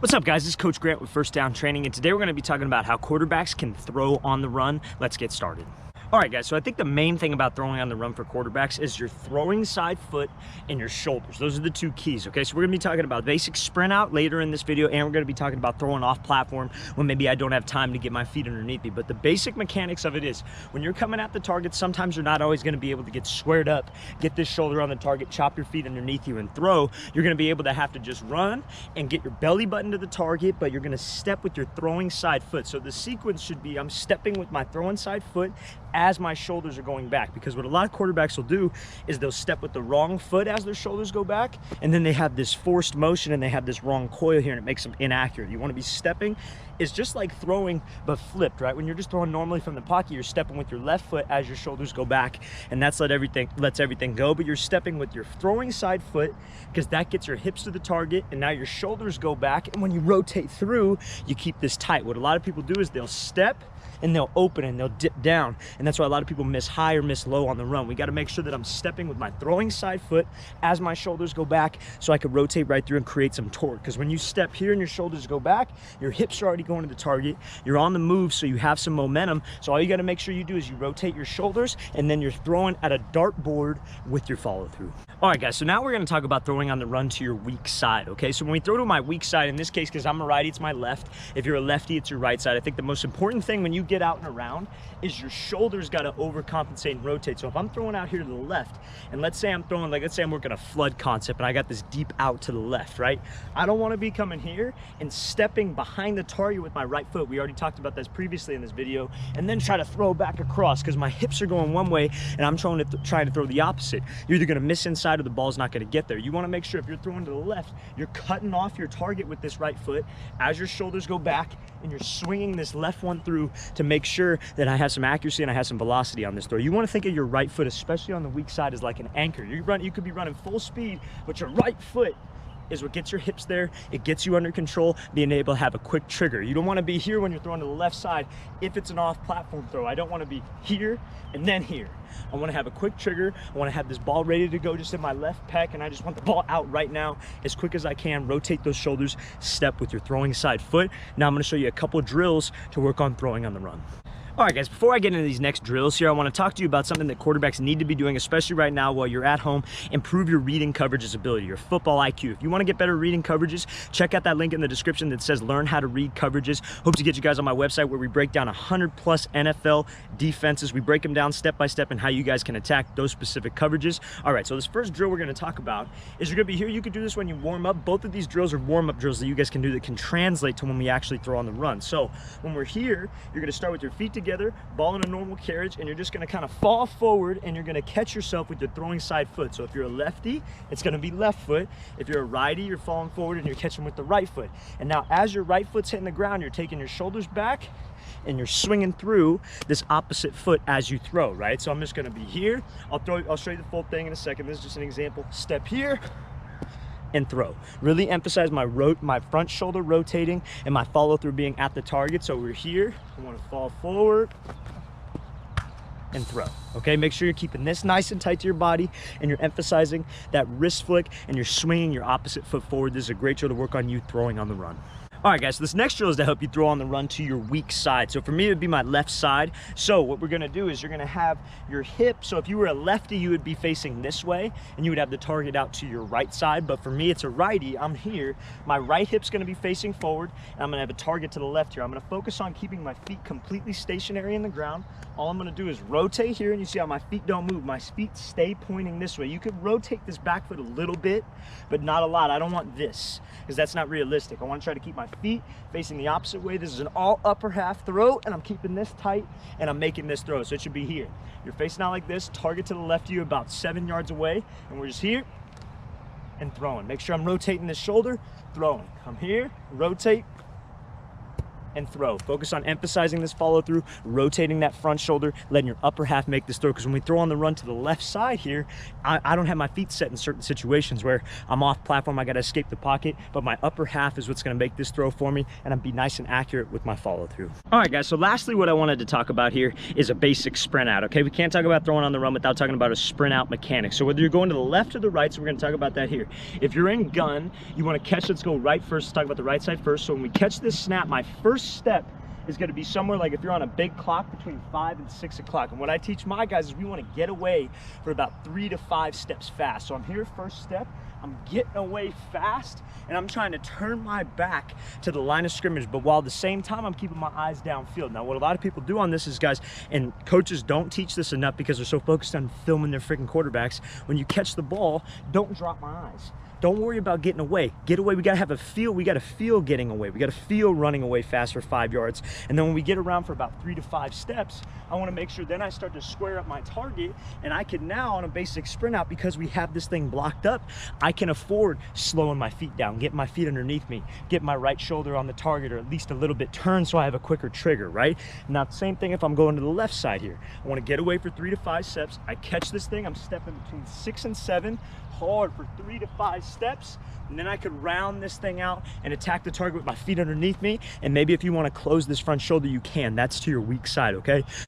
What's up, guys? This is Coach Grant with First Down Training, and today we're going to be talking about how quarterbacks can throw on the run. Let's get started. All right, guys, so I think the main thing about throwing on the run for quarterbacks is your throwing side foot and your shoulders. Those are the two keys, okay? So we're gonna be talking about basic sprint out later in this video, and we're gonna be talking about throwing off platform when maybe I don't have time to get my feet underneath me. But the basic mechanics of it is, when you're coming at the target, sometimes you're not always gonna be able to get squared up, get this shoulder on the target, chop your feet underneath you and throw. You're gonna be able to have to just run and get your belly button to the target, but you're gonna step with your throwing side foot. So the sequence should be, I'm stepping with my throwing side foot as my shoulders are going back, because what a lot of quarterbacks will do is they'll step with the wrong foot as their shoulders go back, and then they have this forced motion and they have this wrong coil here, and it makes them inaccurate. You want to be stepping. It's just like throwing but flipped, right? When you're just throwing normally from the pocket, you're stepping with your left foot as your shoulders go back, and that's lets everything go. But you're stepping with your throwing side foot, because that gets your hips to the target, and now your shoulders go back, and when you rotate through, you keep this tight. What a lot of people do is they'll step and they'll open and they'll dip down, and that's why a lot of people miss high or miss low on the run. We got to make sure that I'm stepping with my throwing side foot as my shoulders go back, so I can rotate right through and create some torque. Because when you step here and your shoulders go back, your hips are already going to the target, you're on the move, so you have some momentum. So all you got to make sure you do is you rotate your shoulders, and then you're throwing at a dartboard with your follow through. All right, guys, so now we're going to talk about throwing on the run to your weak side. Okay, so when we throw to my weak side, in this case, because I'm a righty, it's my left. If you're a lefty, it's your right side. I think the most important thing when you get out and around is your shoulders got to overcompensate and rotate. So if I'm throwing out here to the left, and let's say I'm throwing, like, let's say I'm working a flood concept and I got this deep out to the left, right? I don't want to be coming here and stepping behind the target with my right foot. We already talked about this previously in this video, and then try to throw back across, because my hips are going one way and I'm trying to throw the opposite. You're either going to miss inside or the ball's not going to get there. You want to make sure if you're throwing to the left, you're cutting off your target with this right foot as your shoulders go back, and you're swinging this left one through to make sure that I have some accuracy and I have some velocity on this throw. You want to think of your right foot, especially on the weak side, as like an anchor. You could be running full speed, but your right foot is what gets your hips there. It gets you under control, being able to have a quick trigger. You don't want to be here when you're throwing to the left side if it's an off-platform throw. I don't want to be here and then here. I want to have a quick trigger. I want to have this ball ready to go just in my left pec, and I just want the ball out right now as quick as I can. Rotate those shoulders, step with your throwing side foot. Now I'm going to show you a couple of drills to work on throwing on the run. All right, guys, before I get into these next drills here, I want to talk to you about something that quarterbacks need to be doing, especially right now while you're at home. Improve your reading coverages ability, your football IQ. If you want to get better reading coverages, check out that link in the description that says learn how to read coverages. Hope to get you guys on my website where we break down 100+ NFL defenses. We break them down step by step and how you guys can attack those specific coverages. All right, so this first drill we're going to talk about is you're going to be here. You can do this when you warm up. Both of these drills are warm-up drills that you guys can do that can translate to when we actually throw on the run. So when we're here, you're going to start with your feet together, ball in a normal carriage, and you're just going to kind of fall forward, and you're going to catch yourself with your throwing side foot. So if you're a lefty, it's going to be left foot. If you're a righty, you're falling forward and you're catching with the right foot. And now as your right foot's hitting the ground, you're taking your shoulders back and you're swinging through this opposite foot as you throw, right? So I'm just going to be here. I'll show you the full thing in a second. This is just an example. Step here and throw. Really emphasize my front shoulder rotating and my follow through being at the target. So we're here. I want to fall forward and throw. Okay, make sure you're keeping this nice and tight to your body, and you're emphasizing that wrist flick, and you're swinging your opposite foot forward. This is a great drill to work on you throwing on the run. All right, guys, so this next drill is to help you throw on the run to your weak side. So for me, it would be my left side. So what we're gonna do is you're gonna have your hip. So if you were a lefty, you would be facing this way, and you would have the target out to your right side. But for me, it's a righty. I'm here. My right hip's gonna be facing forward, and I'm gonna have a target to the left here. I'm gonna focus on keeping my feet completely stationary in the ground. All I'm gonna do is rotate here, and you see how my feet don't move. My feet stay pointing this way. You could rotate this back foot a little bit, but not a lot. I don't want this, because that's not realistic. I wanna try to keep my feet facing the opposite way. This is an all upper half throw, and I'm keeping this tight, and I'm making this throw. So it should be here. You're facing out like this, target to the left of you about 7 yards away, and we're just here and throwing. Make sure I'm rotating this shoulder, throwing. I'm here, rotate, and throw. Focus on emphasizing this follow through, rotating that front shoulder, letting your upper half make this throw. Because when we throw on the run to the left side here, I don't have my feet set in certain situations where I'm off platform, I gotta escape the pocket, but my upper half is what's gonna make this throw for me, and I'll be nice and accurate with my follow through. All right, guys, so lastly, what I wanted to talk about here is a basic sprint out, okay? We can't talk about throwing on the run without talking about a sprint out mechanic. So whether you're going to the left or the right, so we're gonna talk about that here. If you're in gun, you wanna catch, let's go right first, let's talk about the right side first. So when we catch this snap, my first step is going to be somewhere like if you're on a big clock between 5 and 6 o'clock. And what I teach my guys is we want to get away for about 3 to 5 steps fast. So I'm here, first step, I'm getting away fast, and I'm trying to turn my back to the line of scrimmage, but while at the same time I'm keeping my eyes downfield. Now what a lot of people do on this is, guys, and coaches don't teach this enough because they're so focused on filming their freaking quarterbacks, when you catch the ball, don't drop my eyes. Don't worry about getting away. Get away, we gotta have a feel, we gotta feel getting away. We gotta feel running away fast for 5 yards. And then when we get around for about 3 to 5 steps, I wanna make sure then I start to square up my target, and I can now on a basic sprint out, because we have this thing blocked up, I can afford slowing my feet down, getting my feet underneath me, get my right shoulder on the target, or at least a little bit turned so I have a quicker trigger, right? Now, same thing if I'm going to the left side here. I wanna get away for 3 to 5 steps. I catch this thing, I'm stepping between 6 and 7, hard for 3 to 5 steps, and then I could round this thing out and attack the target with my feet underneath me. And maybe if you want to close this front shoulder, you can. That's to your weak side, okay?